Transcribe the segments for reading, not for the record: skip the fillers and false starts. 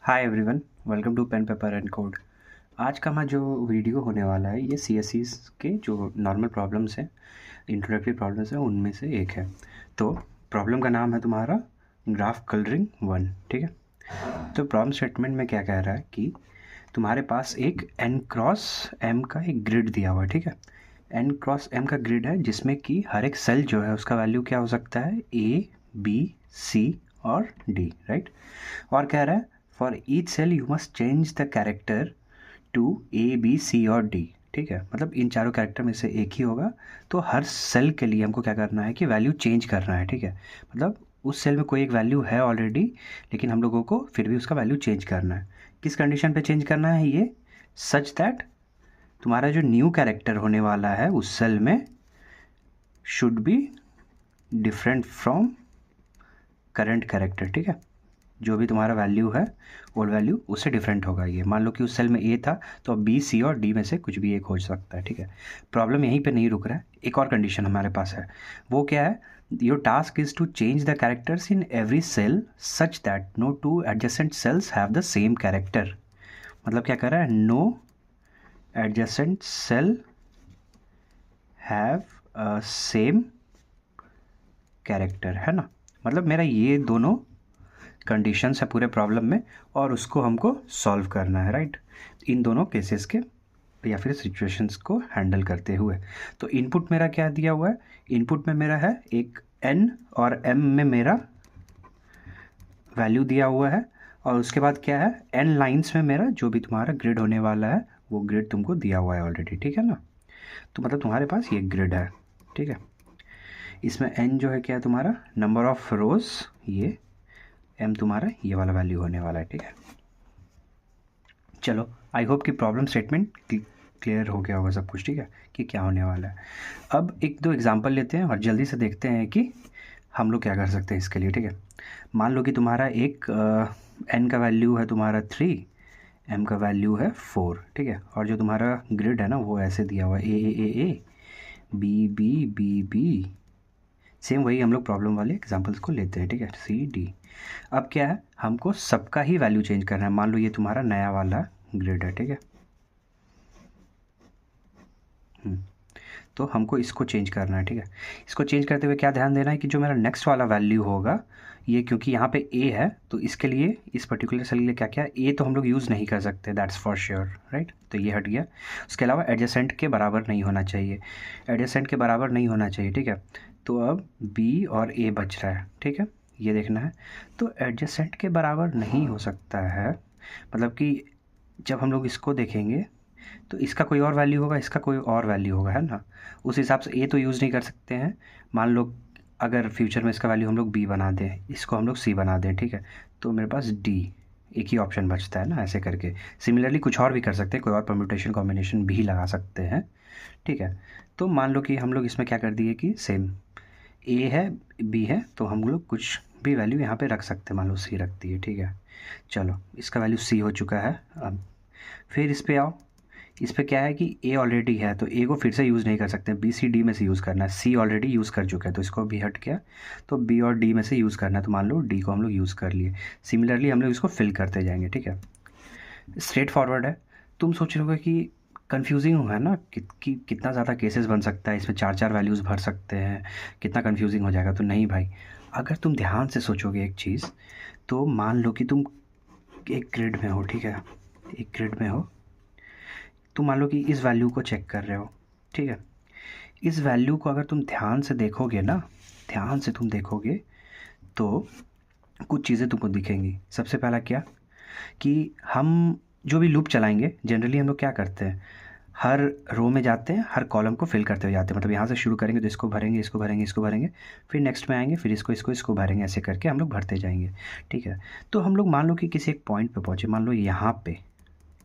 Hi everyone, welcome to pen paper and code. आज का हमारा जो वीडियो होने वाला है ये सीएससीस के जो नॉर्मल प्रॉब्लम्स हैं, इंट्रोडक्टरी प्रॉब्लम्स हैं, उनमें से एक है। तो प्रॉब्लम का नाम है तुम्हारा ग्राफ कलरिंग 1। ठीक है, तो प्रॉब्लम स्टेटमेंट में क्या कह रहा है कि तुम्हारे पास एक n क्रॉस m का एक ग्रिड दिया हुआ है। ठीक है, n क्रॉस m का ग्रिड है जिसमें कि हर एक सेल जो है उसका वैल्यू क्या हो सकता है, a, b, c और d, राइट। और कह रहा है for each cell you must change the character to A, B, C और डी। ठीक है, मतलब इन चारों कैरेक्टर में से एक ही होगा। तो हर सेल के लिए हमको क्या करना है कि वैल्यू चेंज करना है। ठीक है, मतलब उस सेल में कोई एक वैल्यू है ऑलरेडी, लेकिन हम लोगों को फिर भी उसका वैल्यू चेंज करना है। किस कंडीशन पे चेंज करना है ये, सच दैट तुम्हारा जो न्यू कैरेक्टर होने वाला है उस सेल में should be different from current character. ठीक है, जो भी तुम्हारा वैल्यू है ओल्ड वैल्यू उससे डिफरेंट होगा। ये मान लो कि उस सेल में ए था तो अब बी, सी और डी में से कुछ भी एक हो सकता है। ठीक है, प्रॉब्लम यहीं पे नहीं रुक रहा है, एक और कंडीशन हमारे पास है। वो क्या है, your task is to change the characters in every cell such that no two adjacent cells have the same character. मतलब क्या कर रहा है, no adjacent cell have same character, है ना। मतलब मेरा ये दोनों कंडीशंस है पूरे प्रॉब्लम में और उसको हमको सॉल्व करना है, राइट। इन दोनों केसेस के या फिर सिचुएशंस को हैंडल करते हुए। तो इनपुट मेरा क्या दिया हुआ है, इनपुट में मेरा है एक n और m में मेरा वैल्यू दिया हुआ है, और उसके बाद क्या है, n लाइंस में मेरा जो भी तुम्हारा ग्रिड होने वाला है वो ग्रिड तुमको दिया हुआ है ऑलरेडी। ठीक है ना, तो मतलब तुम्हारे पास ये ग्रिड है। ठीक है, इसमें n जो है क्या है तुम्हारा नंबर ऑफ रोज, ये m तुम्हारा ये वाला वैल्यू होने वाला है। ठीक है, चलो आई होप कि प्रॉब्लम स्टेटमेंट क्लियर हो गया होगा सब कुछ। ठीक है, कि क्या होने वाला है। अब एक दो एग्जांपल लेते हैं और जल्दी से देखते हैं कि हम लोग क्या कर सकते हैं इसके लिए। ठीक है, मान लो कि तुम्हारा एक n का वैल्यू है तुम्हारा 3, m का वैल्यू है 4। ठीक है, और जो तुम्हारा ग्रिड है ना वो ऐसे दिया हुआ है A, B, B, B, B. Same वही हम लोग प्रॉब्लम वाले एग्जांपल्स को लेते हैं। ठीक है, सी, डी। अब क्या है, हमको सबका ही वैल्यू चेंज करना है। मान लो ये तुम्हारा नया वाला ग्रिड है। ठीक है, तो हमको इसको चेंज करना है। ठीक है, इसको चेंज करते हुए क्या ध्यान देना है कि जो मेरा नेक्स्ट वाला वैल्यू होगा, ये क्योंकि यहाँ पे ए है तो इसके लिए इस पर्टिकुलर सेल के लिए क्या क्या ए तो हम लोग यूज़ नहीं कर सकते, दैट्स फॉर श्योर, राइट। तो ये हट गया। उसके अलावा एडजेसेंट के बराबर नहीं होना चाहिए, एडजेसेंट के बराबर नहीं होना चाहिए। ठीक है, तो अब बी और ए बच रहा है। ठीक है, ये देखना है। तो एडजेसेंट के बराबर नहीं हो सकता है, मतलब कि जब हम लोग इसको देखेंगे तो इसका कोई और वैल्यू होगा, इसका कोई और वैल्यू होगा, है ना। उस हिसाब से ए तो यूज़ नहीं कर सकते हैं। मान लो अगर फ्यूचर में इसका वैल्यू हम लोग बी बना दें, इसको हम लोग सी बना दें, ठीक है, तो मेरे पास डी एक ही ऑप्शन बचता है ना, ऐसे करके। सिमिलरली कुछ और भी कर सकते हैं, कोई और परम्यूटेशन कॉम्बिनेशन भी लगा सकते हैं। ठीक है, तो मान लो कि हम लोग इसमें क्या कर दिए कि सेम ए है, बी है, तो हम लोग कुछ भी वैल्यू यहाँ पे रख सकते हैं। मान लो सी रख दिए। ठीक है, चलो इसका वैल्यू सी हो चुका है। अब फिर इस पे आओ, इस पे क्या है कि ए ऑलरेडी है तो ए को फिर से यूज़ नहीं कर सकते, बी, सी, डी में से यूज़ करना है। सी ऑलरेडी यूज़ कर चुका है तो इसको भी हट गया, तो बी और डी में से यूज़ करना है। तो मान लो डी को हम लोग यूज़ कर लिए। सिमिलरली हम लोग इसको फिल करते जाएंगे। ठीक है, स्ट्रेट फॉरवर्ड है। तुम सोच रहे हो कि कन्फ्यूजिंग है ना कि कितना ज़्यादा केसेस बन सकता है, इसमें चार चार वैल्यूज़ भर सकते हैं, कितना कन्फ्यूजिंग हो जाएगा। तो नहीं भाई, अगर तुम ध्यान से सोचोगे एक चीज़, तो मान लो कि तुम एक ग्रिड में हो। ठीक है, एक ग्रिड में हो, तो मान लो कि इस वैल्यू को चेक कर रहे हो। ठीक है, इस वैल्यू को अगर तुम ध्यान से देखोगे ना, ध्यान से तुम देखोगे तो कुछ चीज़ें तुमको दिखेंगी। सबसे पहला क्या कि हम जो भी लूप चलाएंगे, जनरली हम लोग क्या करते हैं, हर रो में जाते हैं, हर कॉलम को फिल करते हुए जाते हैं। मतलब यहाँ से शुरू करेंगे तो इसको भरेंगे, इसको भरेंगे, इसको भरेंगे, फिर नेक्स्ट में आएंगे, फिर इसको भरेंगे, ऐसे करके हम लोग भरते जाएंगे। ठीक है, तो हम लोग मान लो कि किसी एक पॉइंट पे पहुँचे, मान लो यहाँ पे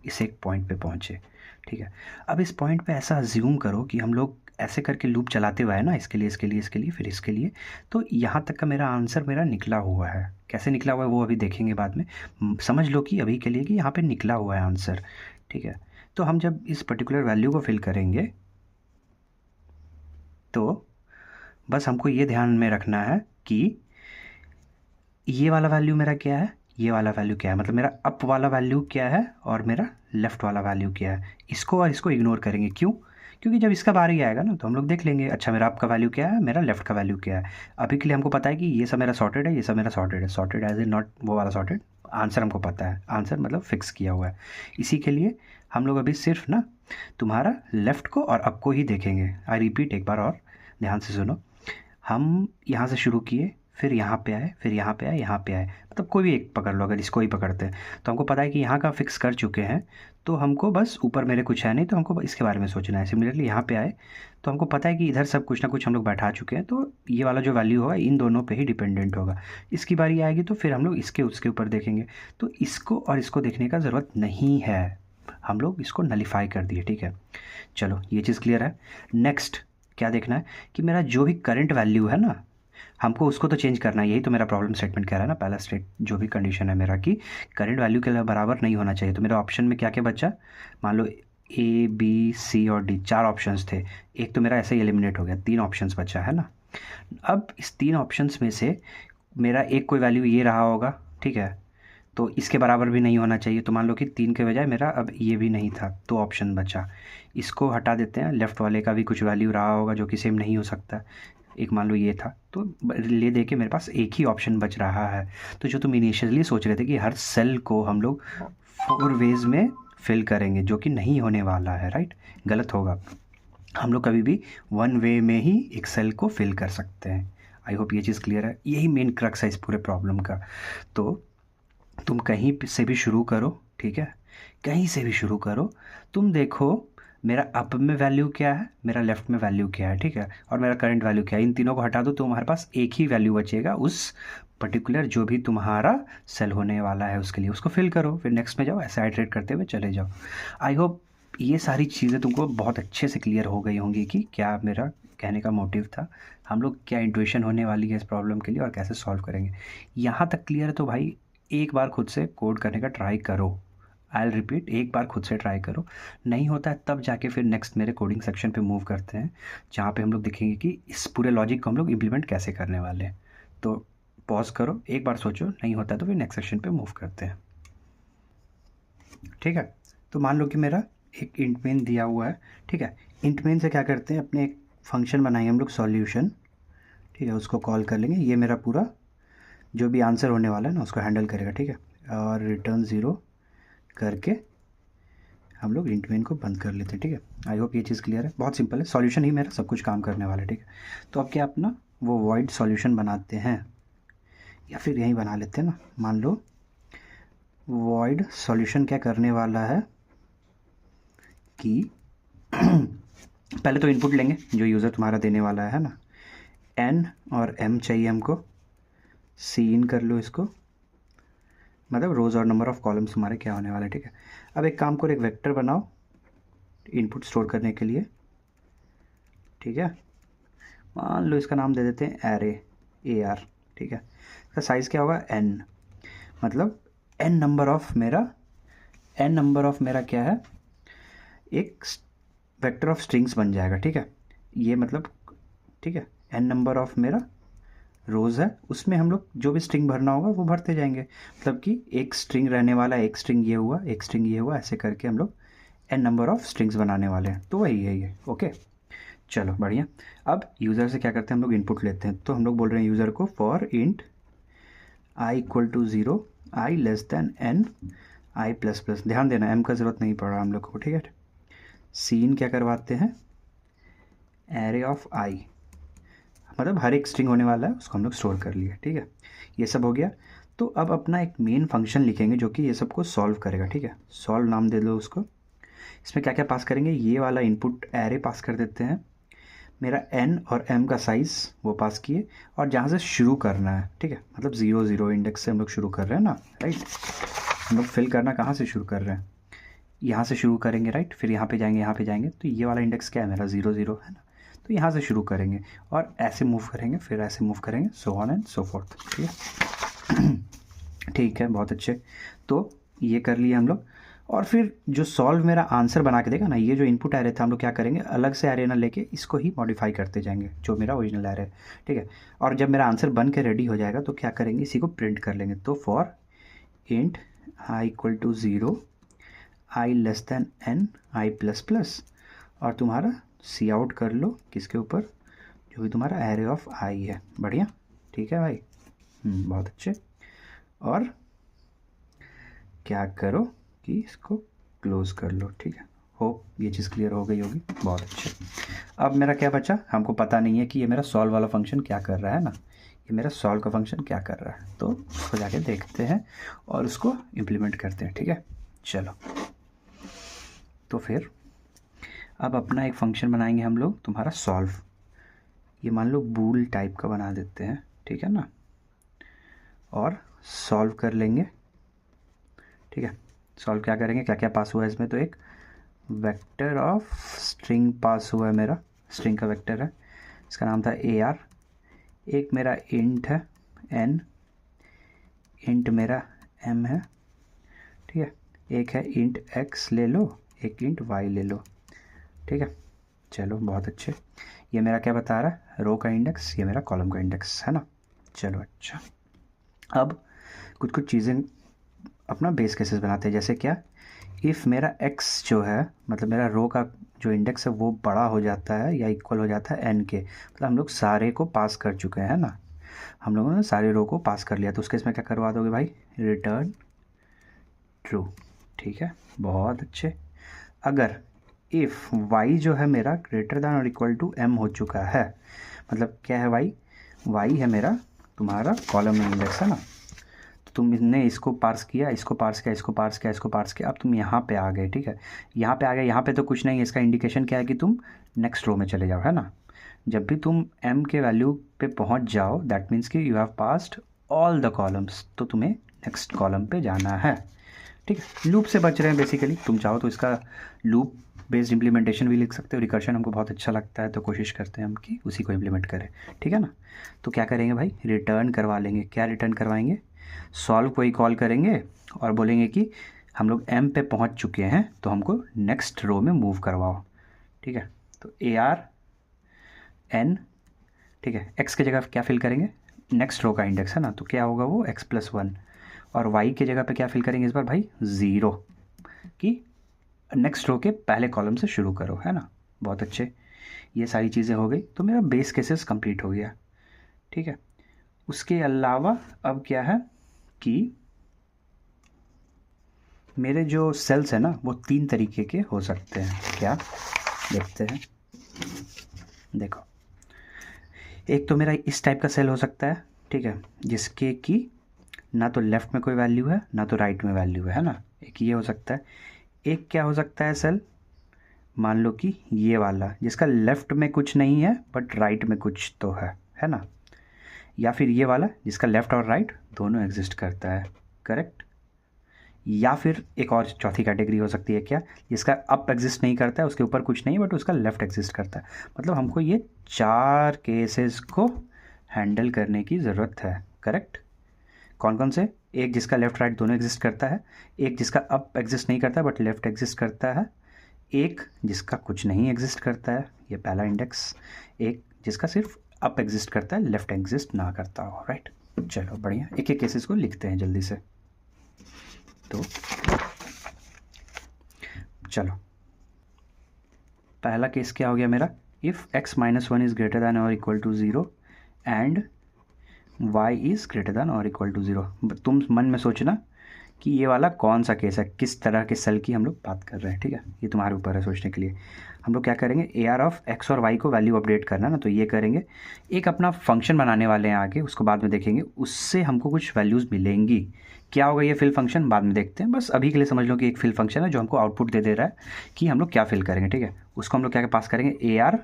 इस एक पॉइंट पे पहुँचे। ठीक है, अब इस पॉइंट पे ऐसा अज्यूम करो कि हम लोग ऐसे करके लूप चलाते हुए है ना, इसके लिए, इसके लिए, इसके लिए, फिर इसके लिए। तो यहाँ तक का मेरा आंसर मेरा निकला हुआ है। कैसे निकला हुआ है वो अभी देखेंगे बाद में। समझ लो कि अभी के लिए कि यहाँ पे निकला हुआ है आंसर। ठीक है, तो हम जब इस पर्टिकुलर वैल्यू को फिल करेंगे तो बस हमको ये ध्यान में रखना है कि ये वाला वैल्यू मेरा क्या है, ये वाला वैल्यू क्या है, मतलब मेरा अप वाला वैल्यू क्या है और मेरा लेफ़्ट वाला वैल्यू क्या है। इसको और इसको इग्नोर करेंगे, क्यों? क्योंकि जब इसका बारी आएगा ना तो हम लोग देख लेंगे, अच्छा मेरा अप का वैल्यू क्या है, मेरा लेफ़्ट का वैल्यू क्या है। अभी के लिए हमको पता है कि ये सब मेरा सॉर्टेड है, ये सब मेरा सॉर्टेड है, सॉर्टेड एज ए नॉट वो वाला सॉर्टेड, आंसर हमको पता है, आंसर मतलब फिक्स किया हुआ है। इसी के लिए हम लोग अभी सिर्फ ना तुम्हारा लेफ़्ट को और अप को ही देखेंगे। आई रिपीट एक बार और ध्यान से सुनो, हम यहाँ से शुरू किए, फिर यहाँ पे आए, फिर यहाँ पे आए, यहाँ पे आए, मतलब कोई भी एक पकड़ लो, अगर इसको ही पकड़ते हैं तो हमको पता है कि यहाँ का फिक्स कर चुके हैं, तो हमको बस ऊपर मेरे कुछ है नहीं, तो हमको इसके बारे में सोचना है। सिमिलरली यहाँ पे आए तो हमको पता है कि इधर सब कुछ ना कुछ हम लोग बैठा चुके हैं, तो ये वाला जो वैल्यू होगा इन दोनों पे ही डिपेंडेंट होगा। इसकी बारी आएगी तो फिर हम लोग इसके उसके ऊपर देखेंगे, तो इसको और इसको देखने का ज़रूरत नहीं है, हम लोग इसको नलीफाई कर दिए, ठीक है। चलो ये चीज़ क्लियर है। नेक्स्ट क्या देखना है कि मेरा जो भी करंट वैल्यू है ना, हमको उसको तो चेंज करना है, यही तो मेरा प्रॉब्लम स्टेटमेंट कह रहा है ना, पहला स्टेट जो भी कंडीशन है मेरा कि करंट वैल्यू के बराबर नहीं होना चाहिए। तो मेरा ऑप्शन में क्या क्या बचा, मान लो ए बी सी और डी, 4 ऑप्शंस थे, एक तो मेरा ऐसे ही एलिमिनेट हो गया, 3 ऑप्शंस बचा है ना। अब इस 3 ऑप्शंस में से मेरा एक कोई वैल्यू ये रहा होगा, ठीक है, तो इसके बराबर भी नहीं होना चाहिए, तो मान लो कि 3 के बजाय मेरा अब ये भी नहीं था, 2 ऑप्शन बचा, इसको हटा देते हैं। लेफ़्ट वाले का भी कुछ वैल्यू रहा होगा जो कि सेम नहीं हो सकता, एक मान लो ये था, तो ले दे के मेरे पास एक ही ऑप्शन बच रहा है। तो जो तुम इनिशियली सोच रहे थे कि हर सेल को हम लोग 4 वेज में फिल करेंगे, जो कि नहीं होने वाला है, राइट, गलत होगा। हम लोग कभी भी 1 वे में ही एक सेल को फिल कर सकते हैं। आई होप ये चीज़ क्लियर है, यही मेन क्रक्स है इस पूरे प्रॉब्लम का। तो तुम कहीं से भी शुरू करो, ठीक है, कहीं से भी शुरू करो, तुम देखो मेरा अप में वैल्यू क्या है, मेरा लेफ़्ट में वैल्यू क्या है, ठीक है, और मेरा करंट वैल्यू क्या है, इन तीनों को हटा दो तो तुम्हारे पास एक ही वैल्यू बचेगा उस पर्टिकुलर जो भी तुम्हारा सेल होने वाला है उसके लिए, उसको फिल करो, फिर नेक्स्ट में जाओ, ऐसे आइटरेट करते हुए चले जाओ। आई होप ये सारी चीज़ें तुमको बहुत अच्छे से क्लियर हो गई होंगी कि क्या मेरा कहने का मोटिव था, हम लोग क्या इंट्यूशन होने वाली है इस प्रॉब्लम के लिए और कैसे सॉल्व करेंगे। यहाँ तक क्लियर है तो भाई एक बार खुद से कोड करने का ट्राई करो। आई विल रिपीट, एक बार खुद से ट्राई करो, नहीं होता है तब जाके फिर नेक्स्ट मेरे कोडिंग सेक्शन पे मूव करते हैं, जहाँ पे हम लोग देखेंगे कि इस पूरे लॉजिक को हम लोग इम्प्लीमेंट कैसे करने वाले हैं। तो पॉज करो, एक बार सोचो, नहीं होता है तो फिर नेक्स्ट सेक्शन पे मूव करते हैं, ठीक है। तो मान लो कि मेरा एक इंट मेन दिया हुआ है, ठीक है, इंट मेन से क्या करते हैं, अपने एक फंक्शन बनाएंगे हम लोग सॉल्यूशन, ठीक है, उसको कॉल कर लेंगे, ये मेरा पूरा जो भी आंसर होने वाला है ना उसको हैंडल करेगा, ठीक है, और रिटर्न 0 करके हम लोग इंट मेन को बंद कर लेते हैं, ठीक है। आई होप ये चीज़ क्लियर है, बहुत सिंपल है, सॉल्यूशन ही मेरा सब कुछ काम करने वाला है, ठीक है। तो अब क्या अपना वो वॉइड सॉल्यूशन बनाते हैं, या फिर यहीं बना लेते हैं ना, मान लो वॉइड सॉल्यूशन क्या करने वाला है कि पहले तो इनपुट लेंगे जो यूज़र तुम्हारा देने वाला है ना, n और m चाहिए हमको, सी इन कर लो इसको, मतलब रोज़ और नंबर ऑफ़ कॉलम्स हमारे क्या होने वाले, ठीक है। अब एक काम करो, एक वेक्टर बनाओ इनपुट स्टोर करने के लिए, ठीक है, मान लो इसका नाम दे देते हैं एरे, AR, ठीक है। इसका साइज़ क्या होगा, n, मतलब n नंबर ऑफ मेरा क्या है, एक वेक्टर ऑफ स्ट्रिंग्स बन जाएगा, ठीक है, ये मतलब, ठीक है, n नंबर ऑफ मेरा रोज़ है, उसमें हम लोग जो भी स्ट्रिंग भरना होगा वो भरते जाएंगे, मतलब कि एक स्ट्रिंग रहने वाला, एक स्ट्रिंग ये हुआ, एक स्ट्रिंग ये हुआ, ऐसे करके हम लोग n नंबर ऑफ स्ट्रिंग्स बनाने वाले हैं, तो वही है ये, ओके। चलो बढ़िया। अब यूज़र से क्या करते हैं, हम लोग इनपुट लेते हैं, तो हम लोग बोल रहे हैं यूज़र को for int i = 0, i n i++, ध्यान देना m का ज़रूरत नहीं पड़ रहा हम लोग को, ठीक है। सीन क्या करवाते हैं, एरे ऑफ i, मतलब हर एक स्ट्रिंग होने वाला है उसको हम लोग स्टोर कर लिए, ठीक है, ये सब हो गया। तो अब अपना एक मेन फंक्शन लिखेंगे जो कि ये सब को सॉल्व करेगा, ठीक है, सॉल्व नाम दे दो उसको। इसमें क्या क्या पास करेंगे, ये वाला इनपुट एरे पास कर देते हैं, मेरा n और m का साइज़ वो पास किए, और जहाँ से शुरू करना है, ठीक है, मतलब 0 0 इंडेक्स से हम लोग शुरू कर रहे हैं ना, राइट, हम लोग फिल करना कहाँ से शुरू कर रहे हैं, यहाँ से शुरू करेंगे, राइट, फिर यहाँ पे जाएंगे, यहाँ पे जाएंगे, तो ये वाला इंडेक्स क्या है मेरा 0 0 है ना, तो यहाँ से शुरू करेंगे और ऐसे मूव करेंगे, फिर ऐसे मूव करेंगे, so on and so fourth, ठीक है। ठीक है, बहुत अच्छे, तो ये कर लिए हम लोग। और फिर जो सॉल्व मेरा आंसर बना के देगा ना, ये जो इनपुट एरे था हम लोग क्या करेंगे, अलग से एरे ना लेके इसको ही मॉडिफाई करते जाएंगे जो मेरा ओरिजिनल एरे है, ठीक है। और जब मेरा आंसर बन के रेडी हो जाएगा तो क्या करेंगे, इसी को प्रिंट कर लेंगे, तो for int i equal to 0, i less than n, i plus plus, और तुम्हारा सी आउट कर लो किसके ऊपर, जो भी तुम्हारा एरे ऑफ आई है। बढ़िया, ठीक है भाई, बहुत अच्छे। और क्या करो कि इसको क्लोज कर लो, ठीक है। होप ये चीज़ क्लियर हो गई होगी, बहुत अच्छे। अब मेरा क्या बचा, हमको पता नहीं है कि ये मेरा सॉल्व वाला फंक्शन क्या कर रहा है ना, ये मेरा सॉल्व का फंक्शन क्या कर रहा है, तो उसको जाके देखते हैं और उसको इम्प्लीमेंट करते हैं, ठीक है। चलो, तो फिर अब अपना एक फंक्शन बनाएंगे हम लोग, तुम्हारा सॉल्व। ये मान लो बूल टाइप का बना देते हैं, ठीक है ना, और सॉल्व कर लेंगे, ठीक है। सॉल्व क्या करेंगे, क्या क्या पास हुआ है इसमें, तो एक वेक्टर ऑफ स्ट्रिंग पास हुआ है मेरा, स्ट्रिंग का वेक्टर है, इसका नाम था AR। एक मेरा इंट है n, इंट मेरा m है, ठीक है। एक है इंट x ले लो, एक इंट y ले लो, ठीक है। चलो, बहुत अच्छे। ये मेरा क्या बता रहा है, रो का इंडेक्स, ये मेरा कॉलम का इंडेक्स है ना। चलो अच्छा, अब कुछ कुछ चीज़ें अपना बेस केसेस बनाते हैं, जैसे क्या, इफ़ मेरा x जो है, मतलब मेरा रो का जो इंडेक्स है वो बड़ा हो जाता है या इक्वल हो जाता है n के, मतलब हम लोग सारे को पास कर चुके हैं ना, हम लोगों ने सारे रो को पास कर लिया, तो उसके इसमें क्या करवा दोगे भाई, रिटर्न ट्रू, ठीक है, बहुत अच्छे। अगर इफ़ y जो है मेरा ग्रेटर दैन और इक्वल टू m हो चुका है, मतलब क्या है y है मेरा तुम्हारा कॉलम में इंडेक्स है ना, तो तुमने इसको पार्स किया, इसको पार्स किया, इसको पार्स किया, इसको पार्स किया, अब तुम यहाँ पे आ गए, ठीक है। यहाँ पे आ गए, यहाँ पे तो कुछ नहीं है, इसका इंडिकेशन क्या है कि तुम नेक्स्ट रो में चले जाओ, है ना। जब भी तुम m के वैल्यू पे पहुँच जाओ, दैट मीन्स कि you have passed all the columns, तो तुम्हें नेक्स्ट कॉलम पे जाना है, ठीक है। लूप से बच रहे हैं बेसिकली, तुम चाहो तो इसका लूप बेस्ड इम्प्लीमेंटेशन भी लिख सकते हो, रिकर्शन हमको बहुत अच्छा लगता है तो कोशिश करते हैं हम कि उसी को इम्प्लीमेंट करें, ठीक है ना। तो क्या करेंगे भाई, रिटर्न करवा लेंगे, क्या रिटर्न करवाएंगे, सॉल्व को ही कॉल करेंगे और बोलेंगे कि हम लोग m पे पहुंच चुके हैं तो हमको नेक्स्ट रो में मूव करवाओ, ठीक है। तो AR n, ठीक है, x की जगह क्या फिल करेंगे, नेक्स्ट रो का इंडेक्स है ना, तो क्या होगा वो x+1, और y की जगह पे क्या फिल करेंगे इस बार भाई, 0, कि नेक्स्ट रो के पहले कॉलम से शुरू करो, है ना। बहुत अच्छे, ये सारी चीज़ें हो गई, तो मेरा बेस केसेस कंप्लीट हो गया, ठीक है। उसके अलावा अब क्या है कि मेरे जो सेल्स है ना वो 3 तरीके के हो सकते हैं, क्या, देखते हैं। देखो, एक तो मेरा इस टाइप का सेल हो सकता है, ठीक है, जिसके कि ना तो लेफ़्ट में कोई वैल्यू है ना तो राइट में वैल्यू है ना, एक ये हो सकता है। एक क्या हो सकता है सेल, मान लो कि ये वाला, जिसका लेफ़्ट में कुछ नहीं है बट राइट में कुछ तो है ना। या फिर ये वाला जिसका लेफ़्ट और राइट दोनों एग्जिस्ट करता है, करेक्ट। या फिर एक और चौथी कैटेगरी हो सकती है क्या, जिसका अप एग्जिस्ट नहीं करता है, उसके ऊपर कुछ नहीं बट उसका लेफ़्ट एग्जिस्ट करता है। मतलब हमको ये 4 केसेस को हैंडल करने की ज़रूरत है, करेक्ट। कौन कौन से, एक जिसका लेफ़्ट राइट दोनों एग्जिस्ट करता है, एक जिसका अप एग्जिस्ट नहीं करता बट लेफ़्ट एग्जिस्ट करता है, एक जिसका कुछ नहीं एग्जिस्ट करता है, ये पहला इंडेक्स, एक जिसका सिर्फ अप एग्जिस्ट करता है, लेफ़्ट एग्जिस्ट ना करता हो, राइट। चलो बढ़िया, एक एक केसेस को लिखते हैं जल्दी से। तो चलो, पहला केस क्या हो गया मेरा, if x-1 is greater than और equal to 0 and y is greater than और इक्वल टू 0। तुम मन में सोचना कि ये वाला कौन सा केस है, किस तरह के सेल की हम लोग बात कर रहे हैं, ठीक है, ये तुम्हारे ऊपर है सोचने के लिए। हम लोग क्या करेंगे, AR ऑफ x और y को वैल्यू अपडेट करना ना, तो ये करेंगे। एक अपना फंक्शन बनाने वाले हैं आगे, उसको बाद में देखेंगे, उससे हमको कुछ वैल्यूज़ मिलेंगी। क्या होगा ये फिल फंक्शन, बाद में देखते हैं, बस अभी के लिए समझ लो कि एक फिल फंक्शन है जो हमको आउटपुट दे रहा है कि हम लोग क्या फिल करेंगे, ठीक है। उसको हम लोग क्या पास करेंगे, AR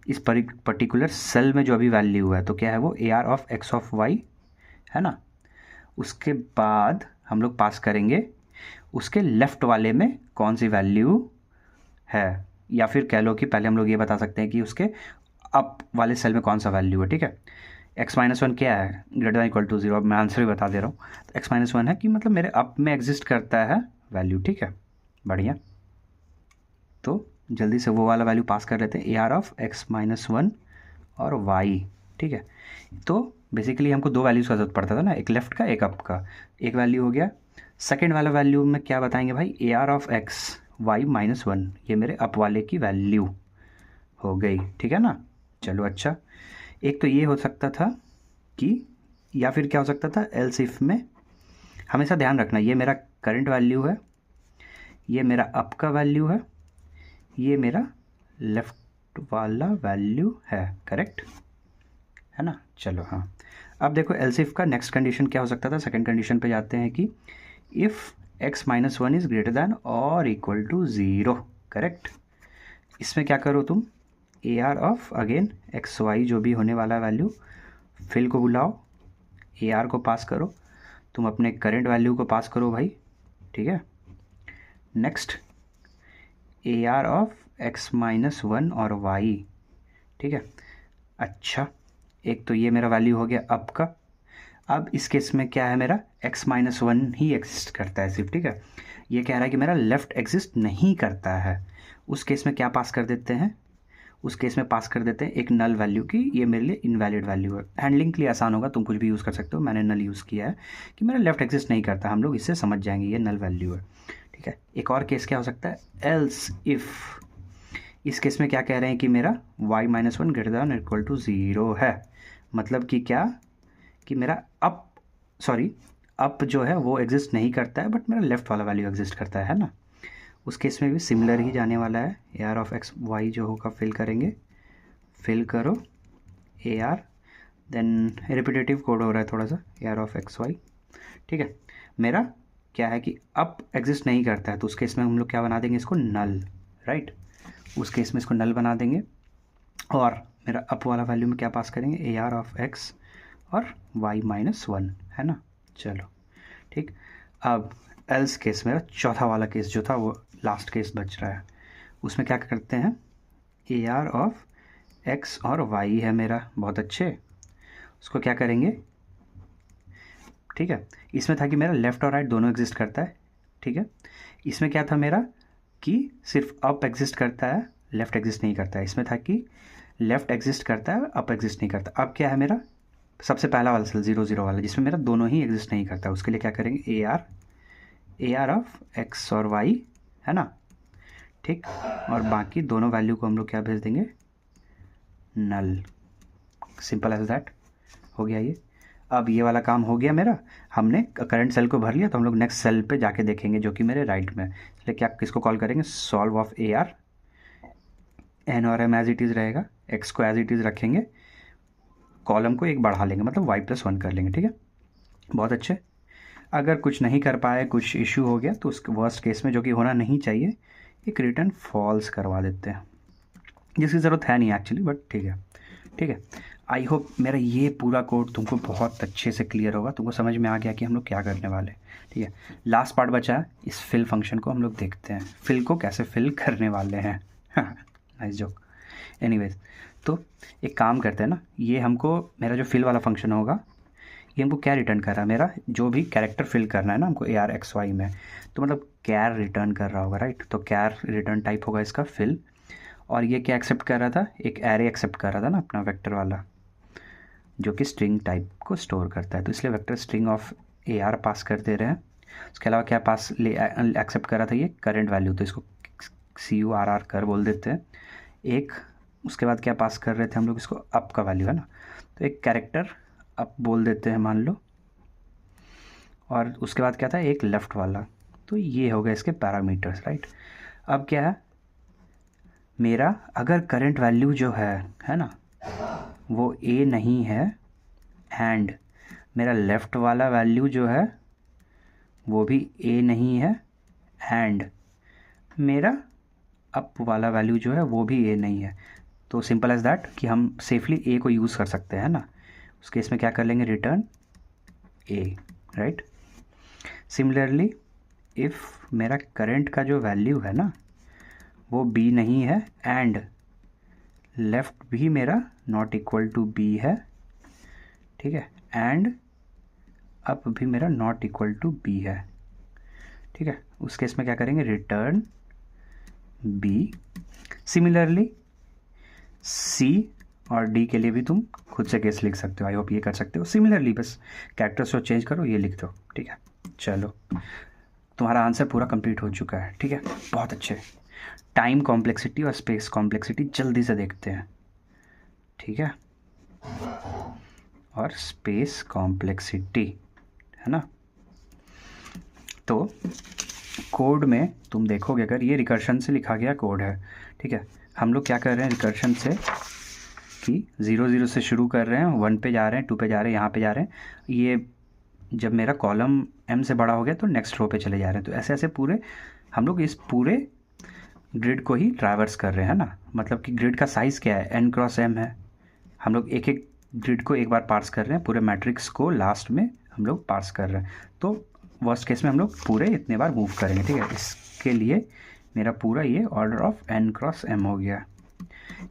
इस पर्टिकुलर सेल में जो अभी वैल्यू है, तो क्या है वो AR of x of y है ना। उसके बाद हम लोग पास करेंगे उसके लेफ़्ट वाले में कौन सी वैल्यू है, या फिर कह लो कि पहले हम लोग ये बता सकते हैं कि उसके अप वाले सेल में कौन सा वैल्यू है, ठीक है। x-1 क्या है, ग्रेटर दैन इक्वल टू 0, अब मैं आंसर भी बता दे रहा हूँ। तो x-1 है कि मतलब मेरे अप में एग्जिस्ट करता है वैल्यू, ठीक है, बढ़िया। तो जल्दी से वो वाला वैल्यू पास कर लेते हैं, AR ऑफ x-1 और y, ठीक है। तो बेसिकली हमको 2 वैल्यूज़ का जरूरत पड़ता था ना, एक लेफ़्ट का एक अप का। एक वैल्यू हो गया सेकेंड वाला वैल्यू में क्या बताएंगे भाई, A R of X Y minus one, ये मेरे अप वाले की वैल्यू हो गई, ठीक है ना। चलो अच्छा, एक तो ये हो सकता था कि, या फिर क्या हो सकता था, एल्स इफ में हमेशा ध्यान रखना ये मेरा करंट वैल्यू है, ये मेरा अप का वैल्यू है, ये मेरा लेफ्ट वाला वैल्यू है, करेक्ट है ना। चलो हाँ, अब देखो एल्स इफ का नेक्स्ट कंडीशन क्या हो सकता था, सेकंड कंडीशन पे जाते हैं कि if x minus one is greater than और इक्वल टू ज़ीरो, करेक्ट। इसमें क्या करो तुम, A R of again X Y जो भी होने वाला वैल्यू, फिल को बुलाओ, ए आर को पास करो, तुम अपने करंट वैल्यू को पास करो भाई, ठीक है। Next A R of x minus one और वाई, ठीक है। अच्छा, एक तो ये मेरा वैल्यू हो गया अप का। अब इस केस में क्या है, मेरा x माइनस वन ही एग्जिस्ट करता है सिर्फ, ठीक है। ये कह रहा है कि मेरा लेफ़्ट एग्जिस्ट नहीं करता है। उस केस में क्या पास कर देते हैं, उस केस में पास कर देते हैं एक नल वैल्यू की, ये मेरे लिए इनवैलिड वैल्यू है। हैंडलिंग के लिए आसान होगा, तुम कुछ भी यूज़ कर सकते हो, मैंने नल यूज़ किया है कि मेरा लेफ़्ट एग्जिस्ट नहीं करता, हम लोग इससे समझ जाएंगे ये नल वैल्यू है, ठीक है। एक और केस क्या हो सकता है, एल्स इफ़, इस केस में क्या कह रहे हैं कि मेरा y minus one greater than equal to zero है। मतलब कि क्या, कि मेरा अप जो है वो एग्जिस्ट नहीं करता है, बट मेरा लेफ़्ट वाला वैल्यू एग्जिस्ट करता है ना। उस केस में भी सिमिलर ही जाने वाला है, A R of X Y जो होगा फिल करेंगे, फिल करो A R, then repetitive code हो रहा है थोड़ा सा, A R of X Y, ठीक है। मेरा क्या है कि अप एग्जिस्ट नहीं करता है, तो उस केस में हम लोग क्या बना देंगे इसको, नल, राइट। उस केस में इसको नल बना देंगे, और मेरा अप वाला वैल्यू में क्या पास करेंगे, ए आर ऑफ एक्स और y माइनस वन, है ना। चलो ठीक, अब एल्स केस, मेरा चौथा वाला केस जो था वो लास्ट केस बच रहा है, उसमें क्या करते हैं, ए आर ऑफ x और y है मेरा, बहुत अच्छे, उसको क्या करेंगे, ठीक है। इसमें था कि मेरा लेफ़्ट और राइट दोनों एग्जिस्ट करता है, ठीक है। इसमें क्या था मेरा कि सिर्फ अप एग्जिस्ट करता है, लेफ़्ट एग्जिस्ट नहीं करता है। इसमें था कि लेफ़्ट एग्जिस्ट करता है, अप एग्जिस्ट नहीं करता। अब क्या है मेरा सबसे पहला वाला सेल 0 0 वाला, जिसमें मेरा दोनों ही एग्जिस्ट नहीं करता, उसके लिए क्या करेंगे, ए आर ऑफ एक्स और वाई, है ना, ठीक। और बाकी दोनों वैल्यू को हम लोग क्या भेज देंगे, नल, सिंपल एज दैट, हो गया ये। अब ये वाला काम हो गया मेरा, हमने करंट सेल को भर लिया, तो हम लोग नेक्स्ट सेल पे जाके देखेंगे जो कि मेरे राइट में, इसलिए क्या किसको कॉल करेंगे, solve of A R, N और एम एज इट इज़ रहेगा, एक्स को एज इट इज़ रखेंगे, कॉलम को एक बढ़ा लेंगे, मतलब y प्लस वन कर लेंगे, ठीक है। बहुत अच्छे। अगर कुछ नहीं कर पाए, कुछ इशू हो गया, तो उस वर्स्ट केस में जो कि होना नहीं चाहिए, एक रिटर्न फॉल्स करवा देते हैं, जिसकी ज़रूरत है नहीं एक्चुअली, बट ठीक है, ठीक है। आई होप मेरा ये पूरा कोड तुमको बहुत अच्छे से क्लियर होगा, तुमको समझ में आ गया कि हम लोग क्या करने वाले, ठीक है। लास्ट पार्ट बचा है, इस फिल फंक्शन को हम लोग देखते हैं, फिल को कैसे फिल करने वाले हैं। Nice joke. एनीवेज, तो एक काम करते हैं ना, ये हमको मेरा जो फिल वाला फंक्शन होगा, ये हमको क्या रिटर्न कर रहा है, मेरा जो भी कैरेक्टर फिल करना है ना हमको ए आर एक्स वाई में, तो मतलब कैर रिटर्न कर रहा होगा, राइट। तो कैर रिटर्न टाइप होगा इसका फिल, और ये क्या एक्सेप्ट कर रहा था, एक एरे एक्सेप्ट कर रहा था ना अपना वेक्टर वाला, जो कि स्ट्रिंग टाइप को स्टोर करता है, तो इसलिए vector string of A R pass कर दे रहे हैं। उसके अलावा क्या पास ले एक्सेप्ट कर रहा था, ये करंट वैल्यू, तो इसको सी यू आर आर कर बोल देते हैं एक। उसके बाद क्या पास कर रहे थे हम लोग, इसको अप का वैल्यू है ना, तो एक कैरेक्टर अप बोल देते हैं मान लो, और उसके बाद क्या था, एक लेफ़्ट वाला, तो ये हो गया इसके पैरामीटर्स, राइट। अब क्या है मेरा, अगर करंट वैल्यू जो है ना, वो ए नहीं है, एंड मेरा लेफ़्ट वाला वैल्यू जो है वो भी ए नहीं है, एंड मेरा अप वाला वैल्यू जो है वो भी ए नहीं है, तो सिंपल एज दैट कि हम सेफली ए को यूज़ कर सकते हैं ना। उस केस में क्या कर लेंगे, return A, right. Similarly if मेरा करंट का जो वैल्यू है ना वो बी नहीं है, एंड लेफ़्ट भी मेरा नॉट इक्वल टू बी है, ठीक है, एंड अप भी मेरा नॉट इक्वल टू बी है, ठीक है। उस केस में क्या करेंगे, रिटर्न बी। सिमिलरली सी और डी के लिए भी तुम खुद से केस लिख सकते हो, आई होप ये कर सकते हो। सिमिलरली बस कैरेक्टर्स को चेंज करो, ये लिख दो, ठीक है। चलो, तुम्हारा आंसर पूरा कंप्लीट हो चुका है। ठीक है, बहुत अच्छे। टाइम कॉम्प्लेक्सिटी और स्पेस कॉम्प्लेक्सिटी जल्दी से देखते हैं। ठीक है, और स्पेस कॉम्प्लेक्सिटी है ना। तो कोड में तुम देखोगे, अगर ये रिकर्शन से लिखा गया कोड है, ठीक है, हम लोग क्या कर रहे हैं रिकर्शन से कि 0 0 से शुरू कर रहे हैं, 1 पे जा रहे हैं, 2 पे जा रहे हैं, यहाँ पे जा रहे हैं। ये जब मेरा कॉलम m से बड़ा हो गया तो नेक्स्ट रो पे चले जा रहे हैं। तो ऐसे ऐसे पूरे हम लोग इस पूरे ग्रिड को ही ट्रैवर्स कर रहे हैं ना। मतलब कि ग्रिड का साइज़ क्या है, n क्रॉस m है। हम लोग एक एक ग्रिड को एक बार पार्स कर रहे हैं, पूरे मैट्रिक्स को लास्ट में हम लोग पार्स कर रहे हैं। तो वर्स्ट केस में हम लोग पूरे इतने बार मूव करेंगे। ठीक है, इसके लिए मेरा पूरा ये order of n cross m हो गया।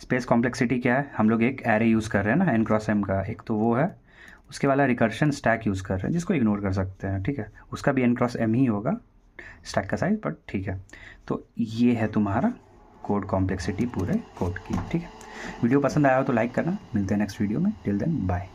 स्पेस कॉम्प्लेक्सिटी क्या है, हम लोग एक एरे यूज़ कर रहे हैं ना n क्रॉस m का, एक तो वो है। उसके वाला रिकर्शन स्टैक यूज़ कर रहे हैं, जिसको इग्नोर कर सकते हैं। ठीक है, उसका भी n क्रॉस m ही होगा स्टैक का साइज, बट ठीक है। तो ये है तुम्हारा कोड कॉम्प्लेक्सिटी पूरे कोड की। ठीक है, वीडियो पसंद आया हो तो लाइक करना। मिलते हैं नेक्स्ट वीडियो में। Till then bye.